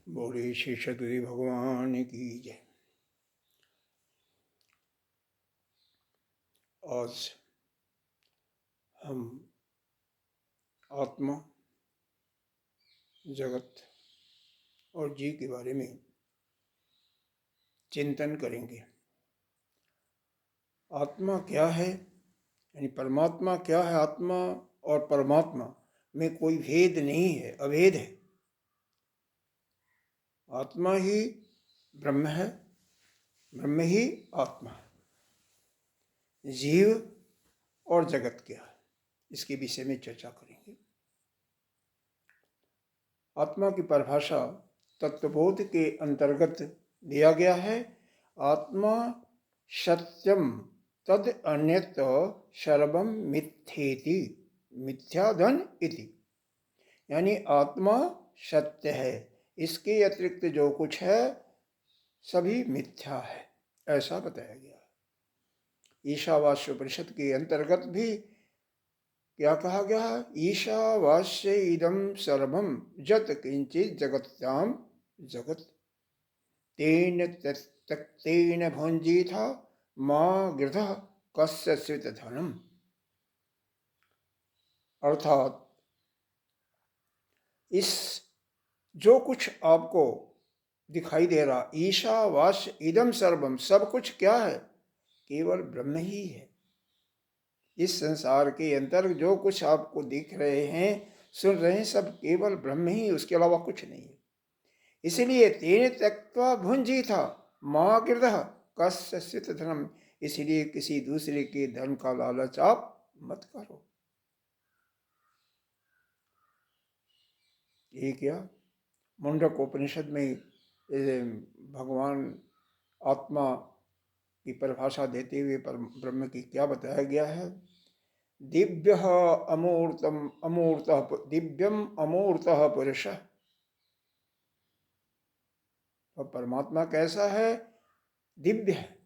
बोले श्री सदगुरु भगवान की जय। आज हम आत्मा, जगत और जीव के बारे में चिंतन करेंगे। आत्मा क्या है, यानी परमात्मा क्या है। आत्मा और परमात्मा में कोई भेद नहीं है, अभेद है। आत्मा ही ब्रह्म है, ब्रह्म ही आत्मा है। जीव और जगत क्या है, इसके विषय में चर्चा करेंगे। आत्मा की परिभाषा तत्वबोध के अंतर्गत दिया गया है। आत्मा सत्यम तद अन्यत सर्वम मिथ्येति मिथ्याधन इति, यानी आत्मा सत्य है, इसके अतिरिक्त जो कुछ है सभी मिथ्या है, ऐसा बताया गया है। ईशावास्य उपनिषद के अंतर्गत भी क्या कहा गया है? ईशावास्य इदं सर्वं जत किंचित जगत्याम जगत तेन त्यक्तेन भुंजीथा मां गृधः कस्य स्वित धनम। अर्थात इस जो कुछ आपको दिखाई दे रहा, ईशावास्य इदं सर्वम, सब कुछ क्या है? केवल ब्रह्म ही है। इस संसार के अंतर जो कुछ आपको दिख रहे हैं, सुन रहे हैं, सब केवल ब्रह्म ही, उसके अलावा कुछ नहीं है। इसलिए तेन त्यक्त्वा भुंजी था मां गृधः कस्य धनम, इसलिए किसी दूसरे के धन का लालच आप मत करो। ये क्या मुंडक उपनिषद में भगवान आत्मा की परिभाषा देते हुए ब्रह्म की क्या बताया गया है? दिव्य अमूर्तम अमूर्त दिव्यम अमूर्त पुरुष। और परमात्मा कैसा है? दिव्य है,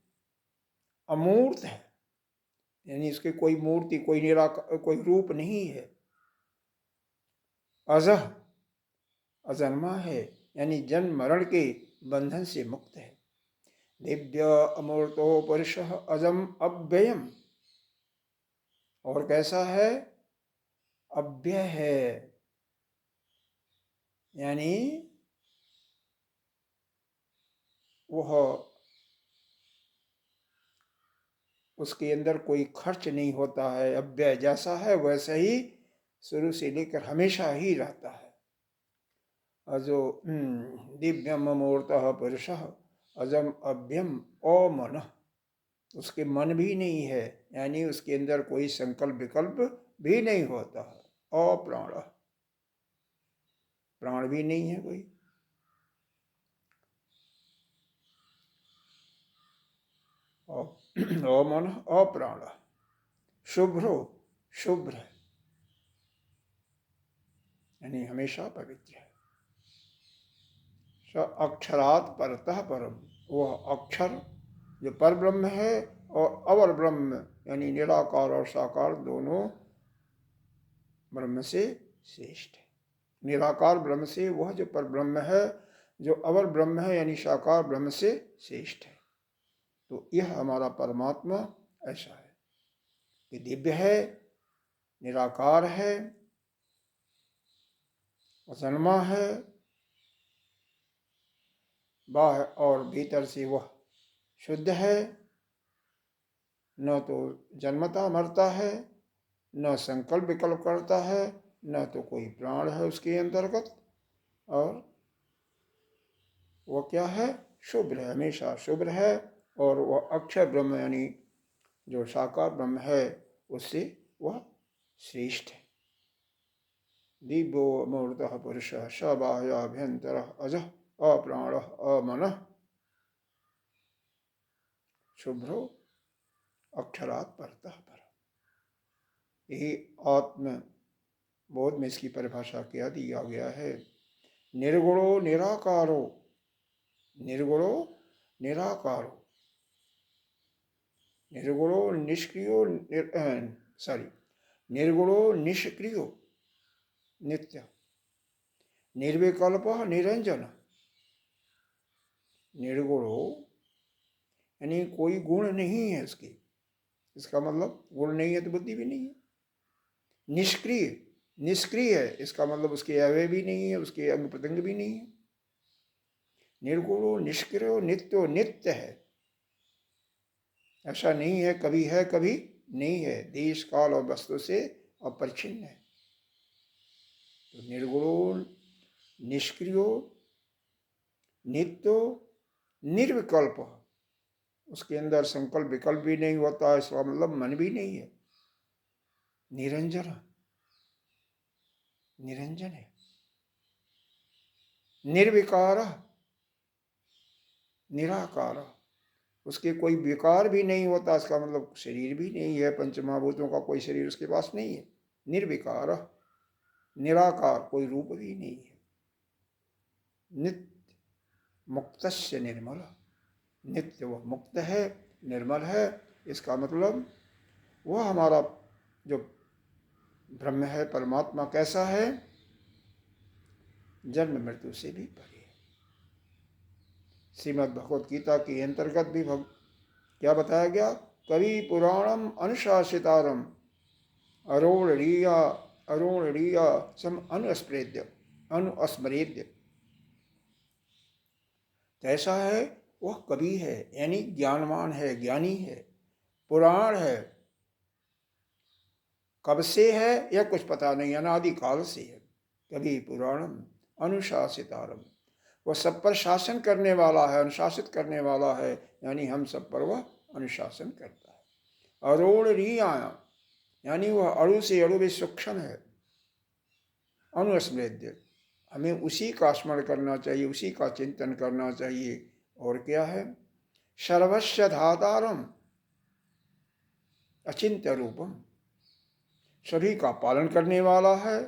अमूर्त है, यानी इसके कोई मूर्ति, कोई निराकार, कोई रूप नहीं है। अजह, अजन्मा है, यानी जन्म मरण के बंधन से मुक्त है। दिव्य अमूर्तो पुरुष अजम अव्ययम। और कैसा है? अव्यय है, यानी वह, उसके अंदर कोई खर्च नहीं होता है। अव्यय जैसा है वैसा ही शुरू से लेकर हमेशा ही रहता है। अजो दिव्यम अमूर्तः पुरुषः अजम अव्ययम अमन, उसके मन भी नहीं है, यानी उसके अंदर कोई संकल्प विकल्प भी नहीं होता है। अप्राण, प्राण भी नहीं है कोई। अमन अप्राण। शुभ्रो, शुभ्र है, यानी हमेशा पवित्र है। स अक्षरात् परतः परम, वह अक्षर जो पर ब्रह्म है और अवर ब्रह्म, यानी निराकार और साकार दोनों ब्रह्म से श्रेष्ठ है। निराकार ब्रह्म से वह जो पर ब्रह्म है, जो अवर ब्रह्म है यानी साकार ब्रह्म से श्रेष्ठ है। तो यह हमारा परमात्मा ऐसा है कि दिव्य है, निराकार है, अजन्मा है, बाह्य और भीतर से वह शुद्ध है, न तो जन्मता मरता है, न संकल्प विकल्प करता है, न तो कोई प्राण है उसके अंतर्गत। और वह क्या है? शुभ्र है, हमेशा शुभ्र है। और वह अक्षर ब्रह्म यानी जो साकार ब्रह्म है उससे वह श्रेष्ठ है। दिव्यो अमूर्तः पुरुषः स बाह्याभ्यन्तरः अजः अप्राणः अमनः शुभ्रो अक्षरात् परतः परः। यही आत्म बोध में इसकी परिभाषा क्या दिया गया है? निर्गुणो निराकारो, निर्गुणो निराकारो, निर्गुणो निष्क्रियो निर्गुणो निष्क्रियो नित्य, निर्विकल्प निरंजन, निर्गुणो यानी कोई गुण नहीं है उसकी, इसका मतलब गुण नहीं है तो बुद्धि भी नहीं है। निष्क्रिय, निष्क्रिय है इसका मतलब उसके अवयव भी नहीं है, उसके अंग प्रत्यंग भी नहीं है। निर्गुणो निष्क्रियो नित्यो, नित्य है, ऐसा नहीं है कभी नहीं है, देश काल और वस्तु से अपरिच्छिन्न है। तो निर्गुणो निष्क्रियो नित्यो निर्विकल्प, उसके अंदर संकल्प विकल्प भी नहीं होता, इसका मतलब मन भी नहीं है। निरंजन, निरंजन है। निर्विकार, निराकार, उसके कोई विकार भी नहीं होता, इसका मतलब शरीर भी नहीं है, पंचमहाभूतों का कोई शरीर उसके पास नहीं है। निर्विकार, निराकार, कोई रूप भी नहीं है। नित्य मुक्तस्य निर्मल, नित्य वह मुक्त है, निर्मल है, इसका मतलब वह हमारा जो ब्रह्म है, परमात्मा कैसा है, जन्म मृत्यु से भी परे है। श्रीमद् भगवत गीता के अंतर्गत भी क्या बताया गया? कवि पुराणम अनुशासितारम अरुणरीया सम अनुस्मरेद्य। कैसा है? वह कवि है, यानी ज्ञानवान है, ज्ञानी है, पुराण है, कब से है यह कुछ पता नहीं, अनादि काल से है। कवि पुराणम अनुशासितारम, वह सब पर शासन करने वाला है, अनुशासित करने वाला है, यानी हम सब पर वह अनुशासन करता है। अरुणरीया यानी वह अणु से अणु भी सूक्ष्म है। अनुस्मृत्य, हमें उसी का स्मरण करना चाहिए, उसी का चिंतन करना चाहिए। और क्या है? सर्वस्व धातारम अचिंत्य रूपम, सभी का पालन करने वाला है,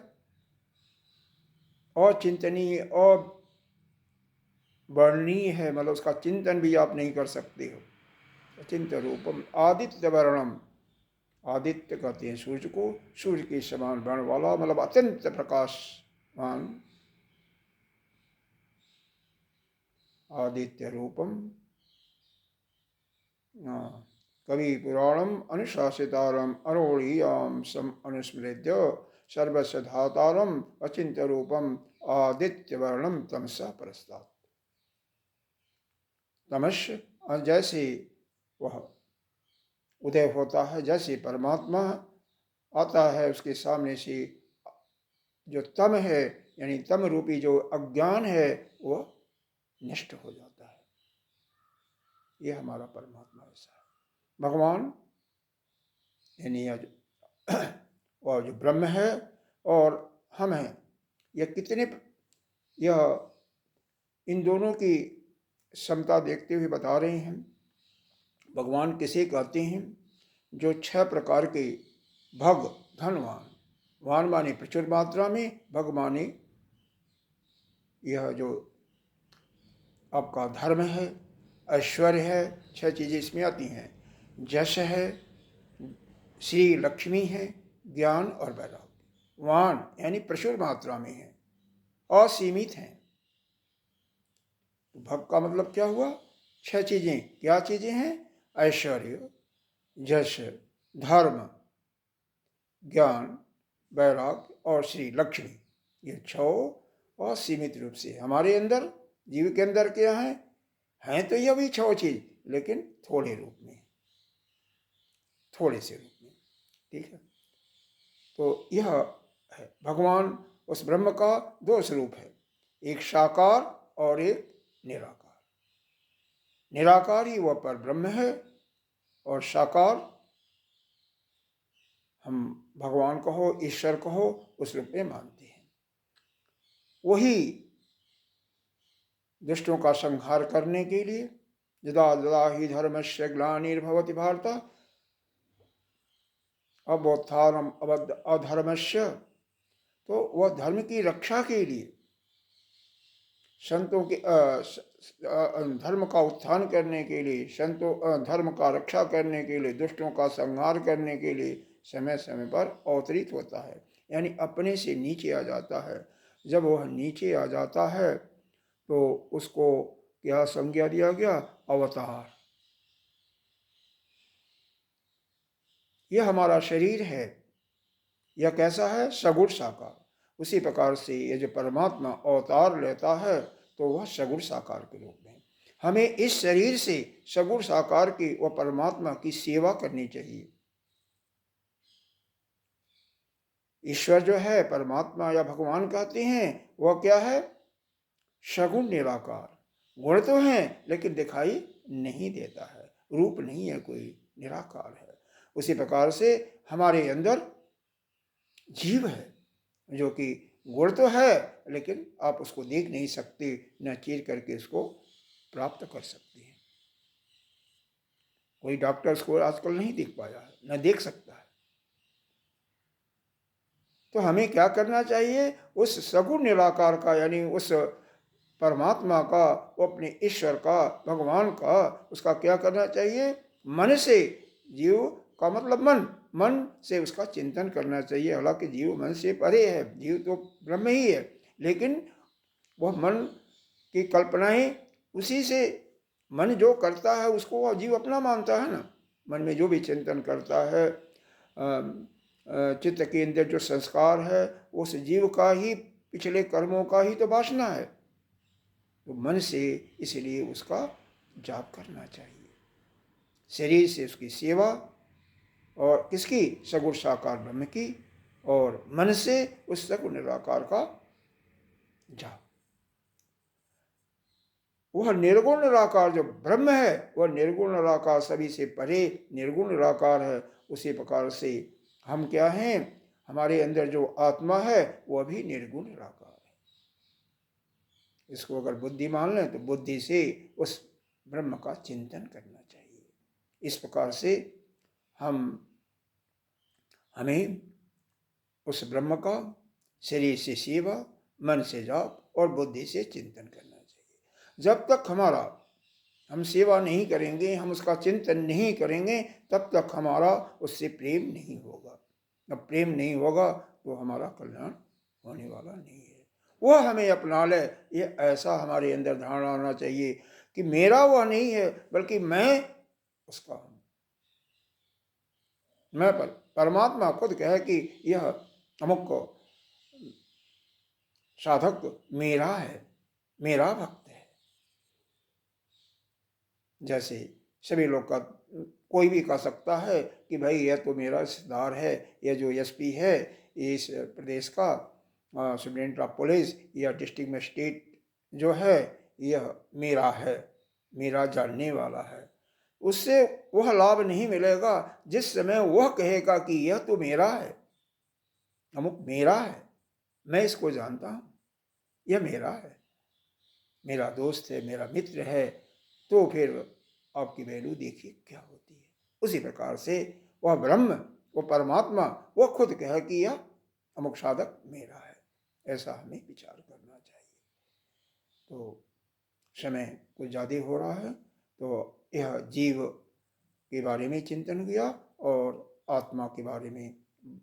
और चिंतनीय और वर्णनीय है, मतलब उसका चिंतन भी आप नहीं कर सकते हो। अचिंत्य रूपम आदित्य वर्णम, आदित्य कहते हैं सूर्य को, सूर्य के समान वर्ण वाला, मतलब अत्यंत प्रकाशवान। आदित्य रूपम, कवि पुराणम अनुशासितारम अरोड़ीयाम सम अनुस्मृत्य सर्वस्व धातारम अचिंत्य रूपम आदित्य वर्णम तमसा परस्तात्। तमस, जैसे वह उदय होता है, जैसे परमात्मा आता है, उसके सामने से जो तम है, यानी तम रूपी जो अज्ञान है, वह नष्ट हो जाता है। ये हमारा परमात्मा ऐसा है। भगवान यानी और जो ब्रह्म है और हम हैं, यह कितने, यह इन दोनों की समता देखते हुए बता रहे हैं। भगवान किसे कहते हैं? जो 6 प्रकार के भग, धनवान, वान माने प्रचुर मात्रा में, भग माने यह जो आपका धर्म है, ऐश्वर्य है, 6 चीजें इसमें आती हैं। यश है, श्री लक्ष्मी है, ज्ञान और वैराग्य। वान यानी प्रचुर मात्रा में है, असीमित हैं। तो भग का मतलब क्या हुआ? 6 चीजें। क्या चीजें हैं? ऐश्वर्य, यश, धर्म, ज्ञान, वैराग्य और श्री लक्ष्मी। ये 6 असीमित रूप से हमारे अंदर, जीव के अंदर क्या है? हैं तो यह भी 6 चीज, लेकिन थोड़े रूप में, थोड़े से रूप में। ठीक है, तो यह है भगवान। उस ब्रह्म का 2 स्वरूप है, एक साकार और एक निराकार। निराकार ही वह पर ब्रह्म है, और साकार हम भगवान को हो, ईश्वर को हो, उस रूप में मानते हैं। वही दुष्टों का संहार करने के लिए, यदा यदा ही धर्मस्य ग्लानिर्भवति भारत अवोत्थानम अधर्मस्य, तो वह धर्म की रक्षा के लिए, संतों के धर्म का उत्थान करने के लिए, संतों धर्म का रक्षा करने के लिए, दुष्टों का संहार करने के लिए समय समय पर अवतरित होता है, यानी अपने से नीचे आ जाता है। जब वह नीचे आ जाता है तो उसको क्या संज्ञा दिया गया? अवतार। यह हमारा शरीर है, यह कैसा है? सगुण साकार। उसी प्रकार से ये जो परमात्मा अवतार लेता है तो वह सगुण साकार के रूप में। हमें इस शरीर से सगुण साकार की व परमात्मा की सेवा करनी चाहिए। ईश्वर जो है, परमात्मा या भगवान कहते हैं, वह क्या है? सगुण निराकार। गुण तो हैं लेकिन दिखाई नहीं देता है, रूप नहीं है कोई, निराकार है। उसी प्रकार से हमारे अंदर जीव है जो कि गुण तो है लेकिन आप उसको देख नहीं सकते, न चीर करके उसको प्राप्त कर सकते हैं। कोई डॉक्टर उसको आजकल नहीं देख पाया है, न देख सकता है। तो हमें क्या करना चाहिए? उस सगुण निराकार का, यानी उस परमात्मा का, वो अपने ईश्वर का, भगवान का, उसका क्या करना चाहिए? मन से, जीव का मतलब मन, मन से उसका चिंतन करना चाहिए। हालांकि जीव मन से परे है, जीव तो ब्रह्म ही है, लेकिन वह मन की कल्पनाएं, उसी से मन जो करता है उसको वह जीव अपना मानता है ना। मन में जो भी चिंतन करता है, चित्त के अंदर जो संस्कार है, उस जीव का ही, पिछले कर्मों का ही तो वासना है। तो मन से इसलिए उसका जाप करना चाहिए। शरीर से उसकी सेवा, और किसकी? सगुण साकार ब्रह्म की, और मन से उस सगुण निराकार का जाप। वह निर्गुण निराकार जो ब्रह्म है, वह निर्गुण निराकार, सभी से परे निर्गुण निराकार है। उसी प्रकार से हम क्या हैं? हमारे अंदर जो आत्मा है वह भी निर्गुण निराकार है। इसको अगर बुद्धि मान लें तो बुद्धि से उस ब्रह्म का चिंतन करना चाहिए। इस प्रकार से हमें उस ब्रह्म का शरीर से सेवा, मन से जाप और बुद्धि से चिंतन करना चाहिए। जब तक हम सेवा नहीं करेंगे, हम उसका चिंतन नहीं करेंगे, तब तक हमारा उससे प्रेम नहीं होगा। जब प्रेम नहीं होगा तो हमारा कल्याण होने वाला नहीं है। वह हमें अपना ले, ये ऐसा हमारे अंदर धारणा होना चाहिए कि मेरा वह नहीं है, बल्कि मैं उसका हूँ। मैं परमात्मा खुद कहे कि यह अमुक साधक मेरा है, मेरा भक्त है। जैसे सभी लोग का, कोई भी कह सकता है कि भाई यह तो मेरा रिश्तेदार है, यह जो एसपी है इस प्रदेश का, सुप्रीटेंडेंट ऑफ पुलिस या डिस्ट्रिक्ट मजिस्ट्रेट जो है, यह मेरा है, मेरा जानने वाला है। उससे वह लाभ नहीं मिलेगा जिस समय वह कहेगा कि यह तो मेरा है, अमुक मेरा है, मैं इसको जानता हूँ, यह मेरा है, मेरा दोस्त है, मेरा मित्र है, तो फिर आपकी वैल्यू देखिए क्या होती है। उसी प्रकार से वह ब्रह्म, वो परमात्मा, वह खुद कहे कि यह अमुक साधक मेरा है। ऐसा हमें विचार करना चाहिए। तो समय कुछ ज़्यादा हो रहा है, तो यह जीव के बारे में चिंतन किया और आत्मा के बारे में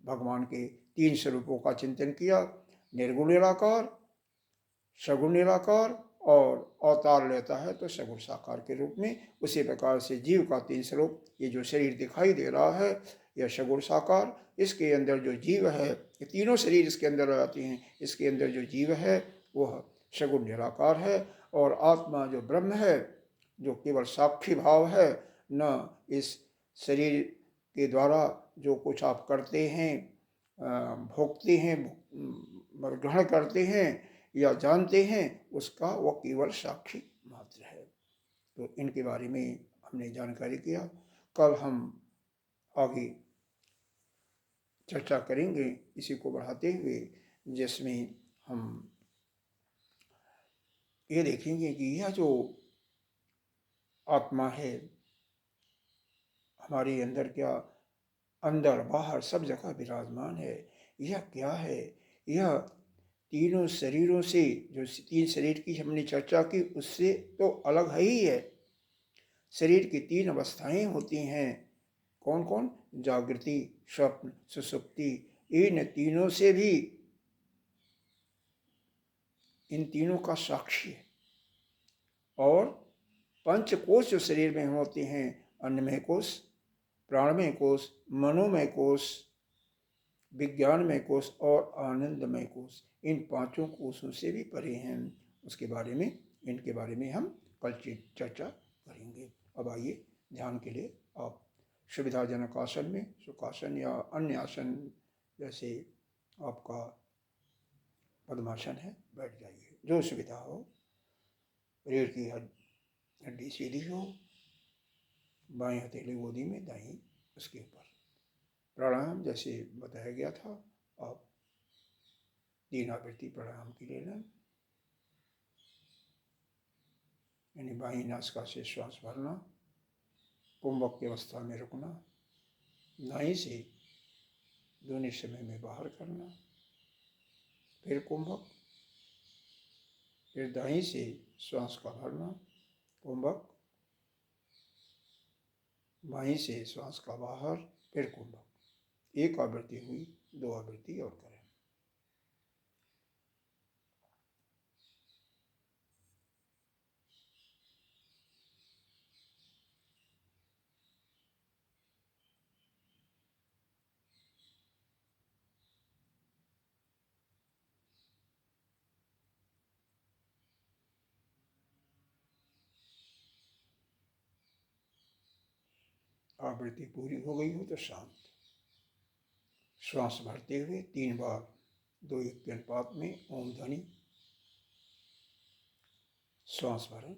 भगवान के 3 स्वरूपों का चिंतन किया। निर्गुण निराकार, सगुण निराकार, और अवतार लेता है तो सगुण साकार के रूप में। उसी प्रकार से जीव का 3 स्वरूप, ये जो शरीर दिखाई दे रहा है यह सगुण साकार, इसके अंदर जो जीव है, ये तीनों शरीर इसके अंदर आते हैं, इसके अंदर जो जीव है वह सगुण निराकार है। और आत्मा जो ब्रह्म है, जो केवल साक्षी भाव है, न इस शरीर के द्वारा जो कुछ आप करते हैं, भोगते हैं, ग्रहण करते हैं या जानते हैं, उसका वह केवल साक्षी मात्र है। तो इनके बारे में हमने जानकारी किया। कल हम आगे चर्चा करेंगे इसी को बढ़ाते हुए, जिसमें हम ये देखेंगे कि यह जो आत्मा है हमारे अंदर, क्या अंदर बाहर सब जगह विराजमान है, यह क्या है? यह तीनों शरीरों से, जो 3 शरीर की हमने चर्चा की, उससे तो अलग है ही है। शरीर की 3 अवस्थाएं होती हैं। कौन कौन? जागृति, स्वप्न, सुषुप्ति। इन तीनों से भी, इन तीनों का साक्षी है। और पंचकोश जो शरीर में होते हैं, अन्नमय कोश, प्राणमय कोश, मनोमय कोश, विज्ञानमय कोश और आनंदमय कोश, इन पांचों कोशों से भी परे हैं। उसके बारे में, इनके बारे में हम कल चर्चा करेंगे। अब आइए ध्यान के लिए आप सुविधाजनक आसन में, सुखासन या अन्य आसन जैसे आपका पद्मासन है, बैठ जाइए, जो सुविधा हो। रीढ़ की हड्डी सीधी हो, बाएं हथेली गोदी में, दाईं उसके ऊपर। प्राणायाम जैसे बताया गया था, आप 3 आवृत्ति प्राणायाम की ले लें। यानी बाईं नासिका से श्वास भरना, कुंभक की अवस्था में रुकना, दाईं से दोनों समय में बाहर करना, फिर कुंभक, फिर दाईं से श्वास का भरना, कुंभक, बाईं से श्वास का बाहर, फिर कुंभक। 1 आवृत्ति हुई, 2 आवृत्ति और करें। आवृत्ति पूरी हो गई हो तो शांत। श्वास भरते हुए 3 बार 2:1 के अनुपात में ओम ध्वनि श्वास भरें।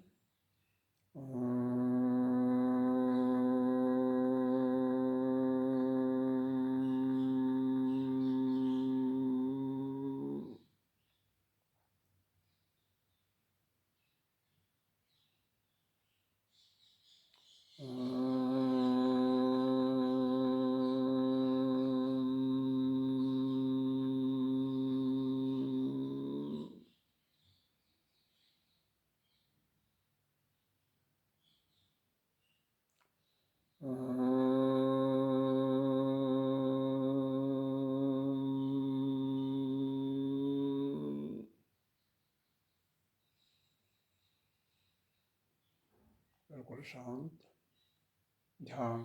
बिल्कुल शांत। ध्यान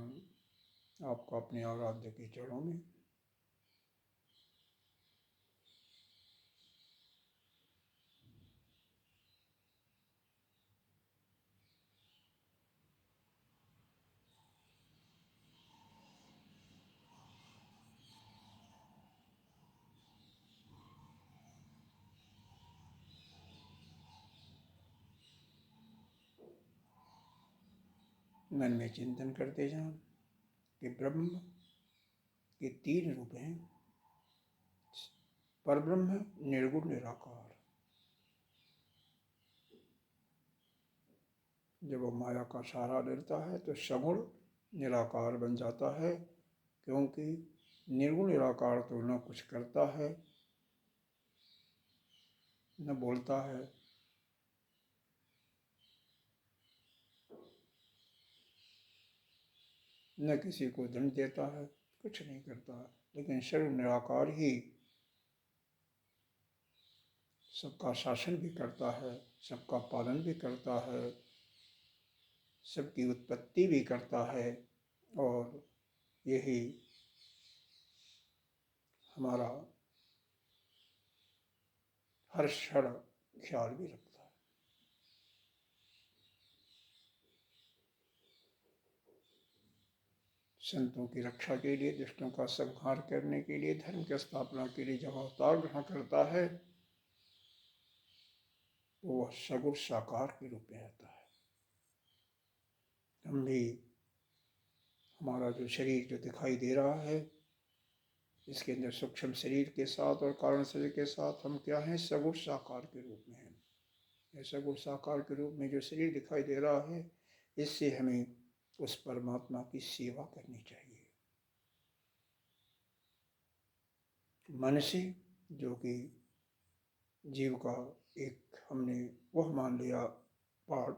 आपका अपने आराध्य के चरणों में। मन में चिंतन करते जाएं कि ब्रह्म के 3 रूप हैं। परब्रह्म निर्गुण निराकार। जब वो माया का सहारा लेता है तो सगुण निराकार बन जाता है, क्योंकि निर्गुण निराकार तो न कुछ करता है, न बोलता है, न किसी को दंड देता है, कुछ नहीं करता। लेकिन सर्व निराकार ही सबका शासन भी करता है, सबका पालन भी करता है, सबकी उत्पत्ति भी करता है, और यही हमारा हर क्षण ख्याल भी रखता है। संतों की रक्षा के लिए, दुष्टों का संहार करने के लिए, धर्म की स्थापना के लिए जब अवतार ग्रहण करता है तो वह सगुण साकार के रूप में रहता है। हम भी, हमारा जो शरीर जो दिखाई दे रहा है, इसके अंदर सूक्ष्म शरीर के साथ और कारण शरीर के साथ हम क्या हैं? सगुण साकार के रूप में हैं। यह सगुण साकार के रूप में जो शरीर दिखाई दे रहा है, इससे हमें उस परमात्मा की सेवा करनी चाहिए। मन से, जो कि जीव का एक हमने वह मान लिया पार्ट,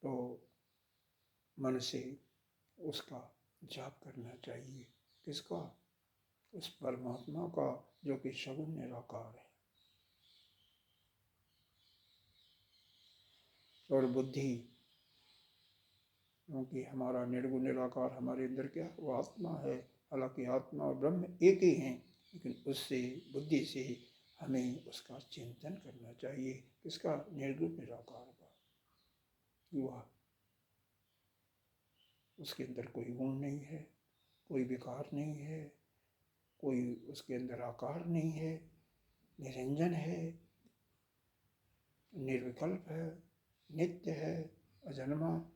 तो मन से उसका जाप करना चाहिए। किसका? उस परमात्मा का, जो कि सगुण निराकार है। और बुद्धि, क्योंकि हमारा निर्गुण निराकार हमारे अंदर क्या, वो आत्मा है। हालांकि आत्मा और ब्रह्म एक ही हैं, लेकिन उससे, बुद्धि से हमें उसका चिंतन करना चाहिए। किसका? निर्गुण निराकार का। वह, उसके अंदर कोई गुण नहीं है, कोई विकार नहीं है, कोई उसके अंदर आकार नहीं है, निरंजन है, निर्विकल्प है, नित्य है, अजन्मा।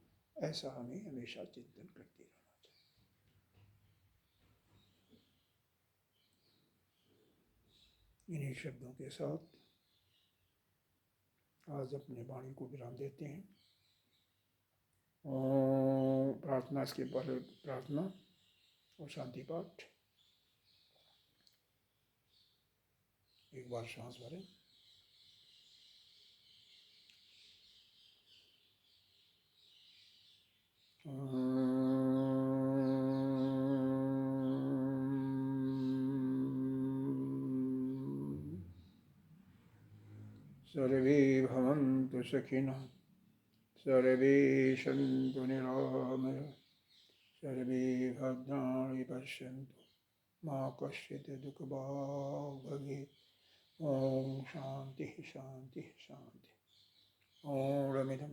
ऐसा हमें हमेशा चिंतन करते रहना चाहिए। इन्हीं शब्दों के साथ आज अपने वाणी को विराम देते हैं। ओम। प्रार्थना, इसके पहले प्रार्थना और शांति पाठ। एक बार सांस भरें। सर्वे भवन्तु सुखिनः, सर्वे सन्तु निरामयाः, सर्वे भद्राणि पश्यन्तु, मा कश्चित् दुःखभाग् भवेत्। ॐ शान्तिः शान्तिः शान्तिः। ॐ रमिदं